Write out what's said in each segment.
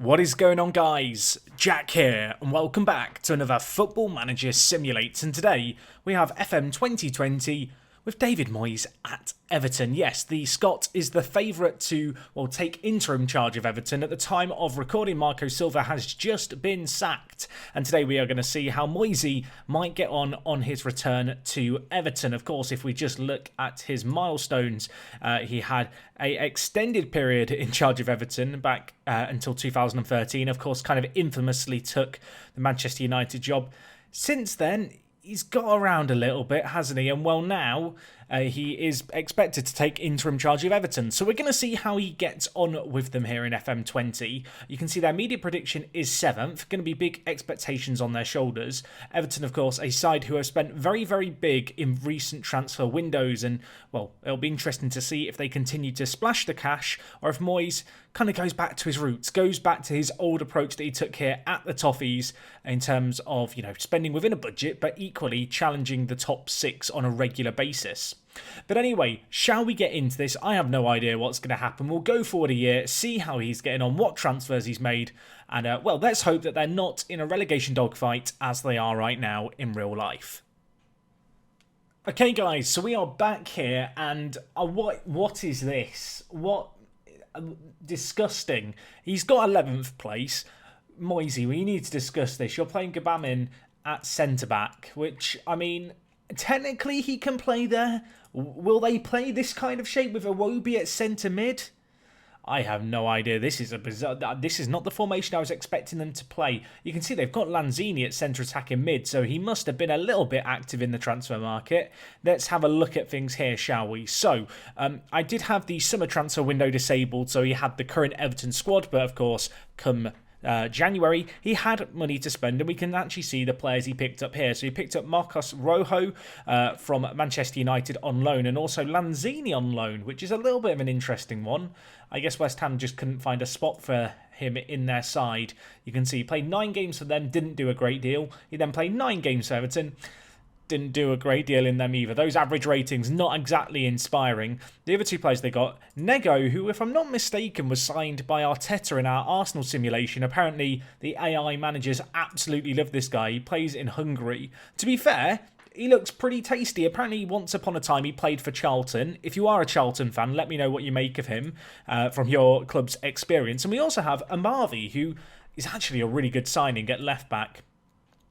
What is going on, guys? Jack here, and welcome back to another Football Manager Simulates. And today we have FM 2020 with David Moyes at Everton. Yes, the Scot is the favourite to, take interim charge of Everton. At the time of recording, Marco Silva has just been sacked. And today we are going to see how Moyes might get on his return to Everton. Of course, if we just look at his milestones, he had an extended period in charge of Everton back until 2013. Of course, kind of infamously took the Manchester United job. Since then, he's got around a little bit, hasn't he? And well, now he is expected to take interim charge of Everton. So we're going to see how he gets on with them here in FM20. You can see their media prediction is 7th. Going to be big expectations on their shoulders. Everton, of course, a side who have spent very, very big in recent transfer windows. And, well, it'll be interesting to see if they continue to splash the cash or if Moyes kind of goes back to his roots, goes back to his old approach that he took here at the Toffees in terms of, spending within a budget, but equally challenging the top 6 on a regular basis. But anyway, shall we get into this? I have no idea what's going to happen. We'll go forward a year, see how he's getting on, what transfers he's made, and let's hope that they're not in a relegation dogfight as they are right now in real life. Okay, guys, so we are back here, and what is this? What disgusting. He's got 11th place. Moyes, we need to discuss this. You're playing Gabamin at centre-back, which, I mean, technically he can play there. Will they play this kind of shape with Iwobi at centre-mid? I have no idea. This is a bizarre. This is not the formation I was expecting them to play. You can see they've got Lanzini at centre attack in mid, so he must have been a little bit active in the transfer market. Let's have a look at things here, shall we? So, I did have the summer transfer window disabled, so he had the current Everton squad, but of course, come January, he had money to spend, and we can actually see the players he picked up here. So he picked up Marcos Rojo from Manchester United on loan, and also Lanzini on loan, which is a little bit of an interesting one. I guess West Ham just couldn't find a spot for him in their side. You can see he played 9 games for them, didn't do a great deal. He then played 9 games for Everton, didn't do a great deal in them either. Those average ratings, not exactly inspiring. The other 2 players they got, Nego, who, if I'm not mistaken, was signed by Arteta in our Arsenal simulation. Apparently, the AI managers absolutely love this guy. He plays in Hungary. To be fair, he looks pretty tasty. Apparently, once upon a time, he played for Charlton. If you are a Charlton fan, let me know what you make of him from your club's experience. And we also have Amavi, who is actually a really good signing at left-back.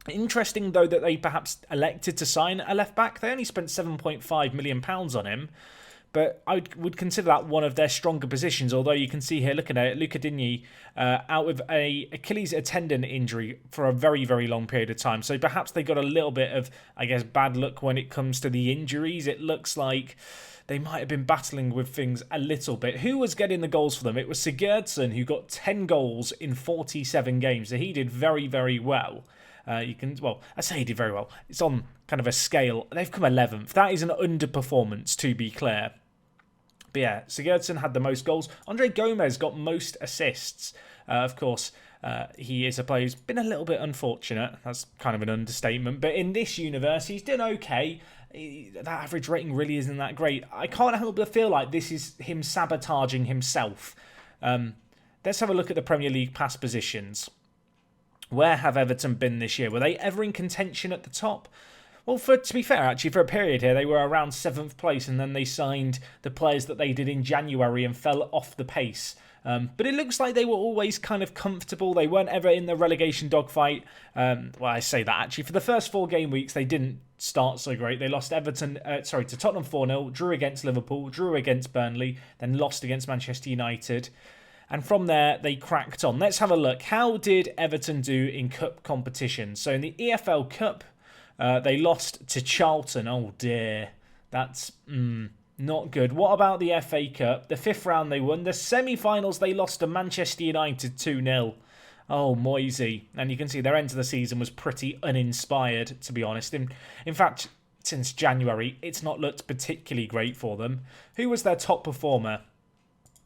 Interesting, though, that they perhaps elected to sign a left-back. They only spent £7.5 million on him, but I would consider that one of their stronger positions, although you can see here, looking at it, Luca Digne out with a Achilles tendon injury for a very, very long period of time. So perhaps they got a little bit of, bad luck when it comes to the injuries. It looks like they might have been battling with things a little bit. Who was getting the goals for them? It was Sigurdsson, who got 10 goals in 47 games. So he did very, very well. I say he did very well. It's on kind of a scale. They've come 11th. That is an underperformance, to be clear. But yeah, Sigurdsson had the most goals. Andre Gomez got most assists. Of course, he is a player who's been a little bit unfortunate. That's kind of an understatement. But in this universe, he's done okay. That average rating really isn't that great. I can't help but feel like this is him sabotaging himself. Let's have a look at the Premier League past positions. Where have Everton been this year? Were they ever in contention at the top? Well, to be fair, actually, for a period here, they were around 7th place, and then they signed the players that they did in January and fell off the pace. But it looks like they were always kind of comfortable. They weren't ever in the relegation dogfight. I say that, actually. For the first 4 game weeks, they didn't start so great. They lost to Tottenham 4-0, drew against Liverpool, drew against Burnley, then lost against Manchester United. And from there, they cracked on. Let's have a look. How did Everton do in cup competition? So in the EFL Cup, they lost to Charlton. Oh dear. That's not good. What about the FA Cup? The 5th round they won. The semi-finals, they lost to Manchester United 2-0. Oh, Moyes. And you can see their end of the season was pretty uninspired, to be honest. In fact, since January, it's not looked particularly great for them. Who was their top performer?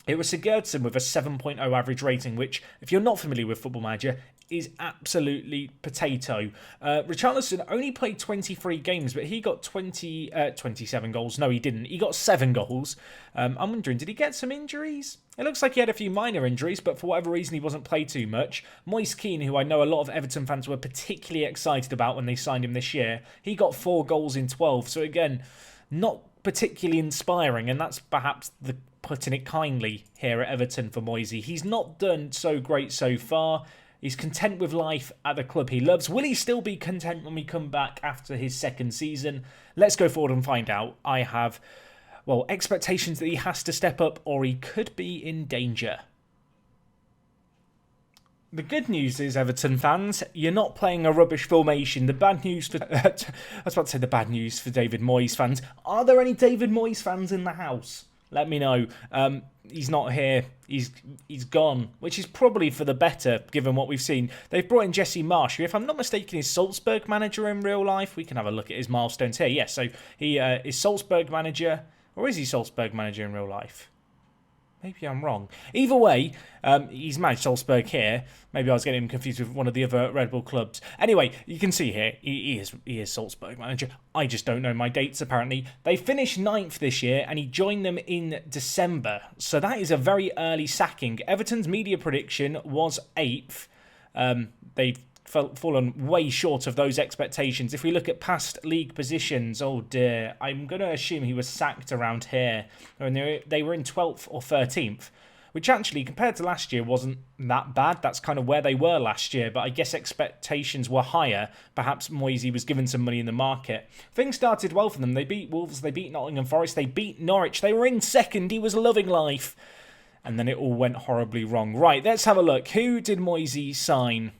It was Sigurdsson with a 7.0 average rating, which, if you're not familiar with Football Manager, is absolutely potato. Richarlison only played 23 games, but he got 27 goals. No, he didn't. He got 7 goals. I'm wondering, did he get some injuries? It looks like he had a few minor injuries, but for whatever reason, he wasn't played too much. Moyes Keane, who I know a lot of Everton fans were particularly excited about when they signed him this year, he got 4 goals in 12. So again, not particularly inspiring, and that's perhaps putting it kindly here at Everton for Moyes. He's not done so great so far. He's content with life at the club he loves. Will he still be content when we come back after his second season? Let's go forward and find out. I have, expectations that he has to step up or he could be in danger. The good news is, Everton fans, you're not playing a rubbish formation. The bad news for... I was about to say the bad news for David Moyes fans. Are there any David Moyes fans in the house? Let me know. He's not here. He's gone, which is probably for the better, given what we've seen. They've brought in Jesse Marsch, who, if I'm not mistaken, is Salzburg manager in real life. We can have a look at his milestones here. Yes, so he is Salzburg manager, or is he Salzburg manager in real life? Maybe I'm wrong. Either way, he's managed Salzburg here. Maybe I was getting him confused with one of the other Red Bull clubs. Anyway, you can see here, he is Salzburg manager. I just don't know my dates, apparently. They finished 9th this year, and he joined them in December. So that is a very early sacking. Everton's media prediction was 8th. They've fallen way short of those expectations. If we look at past league positions, oh dear, I'm going to assume he was sacked around here. And they were in 12th or 13th, which actually, compared to last year, wasn't that bad. That's kind of where they were last year, but I guess expectations were higher. Perhaps Moyes was given some money in the market. Things started well for them. They beat Wolves, they beat Nottingham Forest, they beat Norwich. They were in second. He was loving life. And then it all went horribly wrong. Right, let's have a look. Who did Moyes sign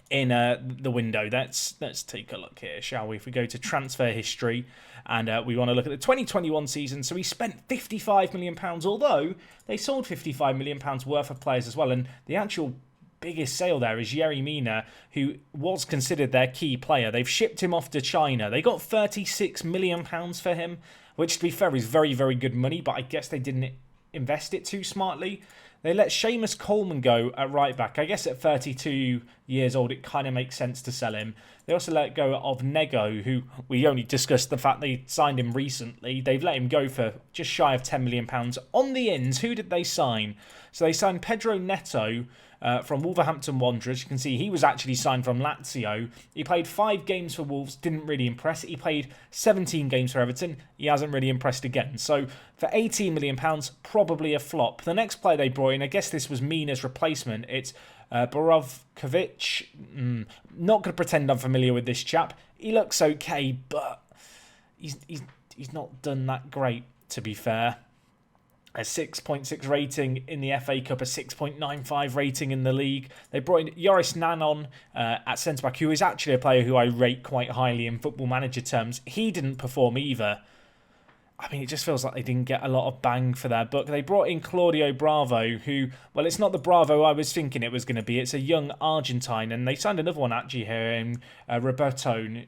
in the window? Let's take a look here, shall we? If we go to transfer history and we want to look at the 2021 season. So he spent £55 million, although they sold £55 million worth of players as well. And the actual biggest sale there is Yerry Mina, who was considered their key player. They've shipped him off to China. They got £36 million for him, which, to be fair, is very, very good money, but I guess they didn't invest it too smartly. They let Seamus Coleman go at right back. I guess at 32 years old, it kind of makes sense to sell him. They also let go of Nego, who we only discussed the fact they signed him recently. They've let him go for just shy of £10 million. On the ins, who did they sign? So they signed Pedro Neto from Wolverhampton Wanderers. You can see he was actually signed from Lazio. He played 5 games for Wolves, didn't really impress. He played 17 games for Everton. He hasn't really impressed again. So for £18 million, probably a flop. The next player they brought in, I guess this was Mina's replacement. It's Borovkovic. Not going to pretend I'm familiar with this chap. He looks okay, but he's not done that great, to be fair. A 6.6 rating in the FA Cup, a 6.95 rating in the league. They brought in Joris Nanon at centre-back, who is actually a player who I rate quite highly in Football Manager terms. He didn't perform either. I mean, it just feels like they didn't get a lot of bang for their buck. They brought in Claudio Bravo, who, well, it's not the Bravo I was thinking it was going to be. It's a young Argentine, and they signed another one actually here in Roberton.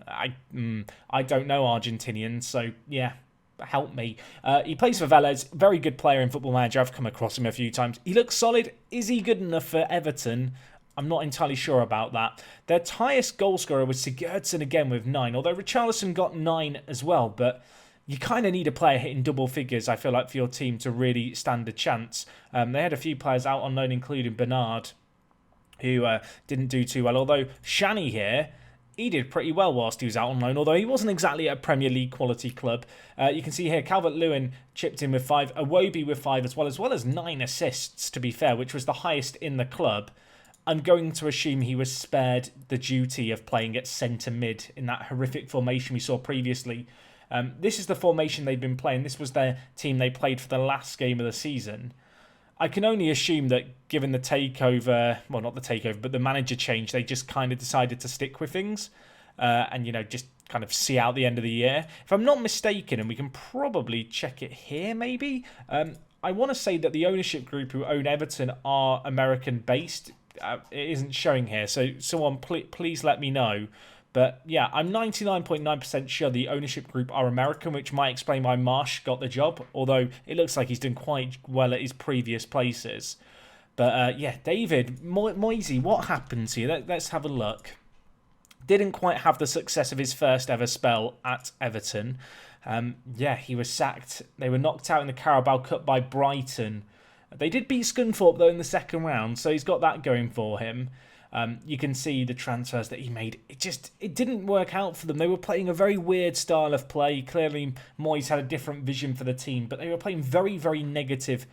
I don't know Argentinian, so yeah. Help me. He plays for Vélez. Very good player in Football Manager. I've come across him a few times. He looks solid. Is he good enough for Everton? I'm not entirely sure about that. Their highest goal scorer was Sigurdsson again with 9, although Richarlison got 9 as well, but you kind of need a player hitting double figures, I feel like, for your team to really stand a chance. They had a few players out on loan, including Bernard, who didn't do too well, although Shani here, he did pretty well whilst he was out on loan, although he wasn't exactly a Premier League quality club. You can see here, Calvert-Lewin chipped in with 5, Iwobi with 5 as well as 9 assists, to be fair, which was the highest in the club. I'm going to assume he was spared the duty of playing at centre mid in that horrific formation we saw previously. This is the formation they've been playing. This was their team they played for the last game of the season. I can only assume that given the takeover, well, not the takeover, but the manager change, they just kind of decided to stick with things and, you know, just kind of see out the end of the year. If I'm not mistaken, and we can probably check it here maybe, I want to say that the ownership group who own Everton are American-based. It isn't showing here, so someone please let me know. But yeah, I'm 99.9% sure the ownership group are American, which might explain why Marsh got the job, although it looks like he's done quite well at his previous places. But yeah, David, Moyes, what happened to you? Let's have a look. Didn't quite have the success of his first ever spell at Everton. Yeah, he was sacked. They were knocked out in the Carabao Cup by Brighton. They did beat Scunthorpe, though, in the second round, so he's got that going for him. You can see the transfers that he made. It didn't work out for them. They were playing a very weird style of play. Clearly, Moyes had a different vision for the team, but they were playing very, very negative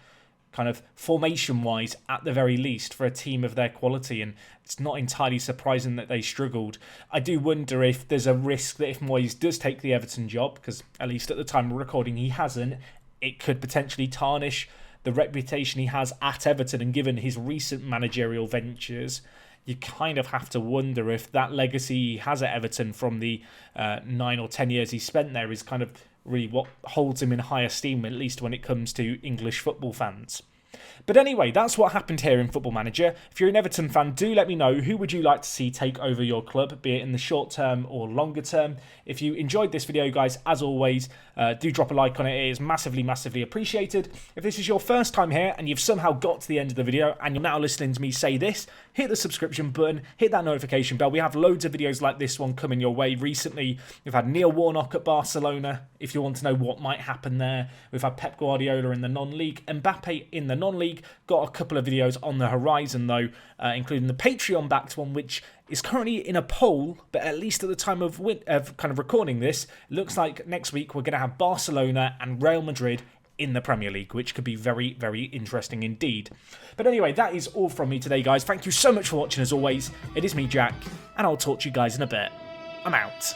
kind of formation-wise, at the very least, for a team of their quality, and it's not entirely surprising that they struggled. I do wonder if there's a risk that if Moyes does take the Everton job, because at least at the time of recording he hasn't, it could potentially tarnish the reputation he has at Everton, and given his recent managerial ventures, you kind of have to wonder if that legacy he has at Everton from the 9 or 10 years he spent there is kind of really what holds him in high esteem, at least when it comes to English football fans. But anyway, that's what happened here in Football Manager. If you're an Everton fan, do let me know who would you like to see take over your club, be it in the short term or longer term. If you enjoyed this video, guys, as always, do drop a like on it. It is massively, massively appreciated. If this is your first time here and you've somehow got to the end of the video and you're now listening to me say this, hit the subscription button, hit that notification bell. We have loads of videos like this one coming your way. Recently, we've had Neil Warnock at Barcelona, if you want to know what might happen there. We've had Pep Guardiola in the non-league, Mbappe in the non-league. Got a couple of videos on the horizon, though, including the Patreon-backed one, which is currently in a poll, but at least at the time of kind of recording this, it looks like next week we're going to have Barcelona and Real Madrid in the Premier League, which could be very, very interesting indeed. But anyway, that is all from me today, guys. Thank you so much for watching, as always. It is me, Jack, and I'll talk to you guys in a bit. I'm out.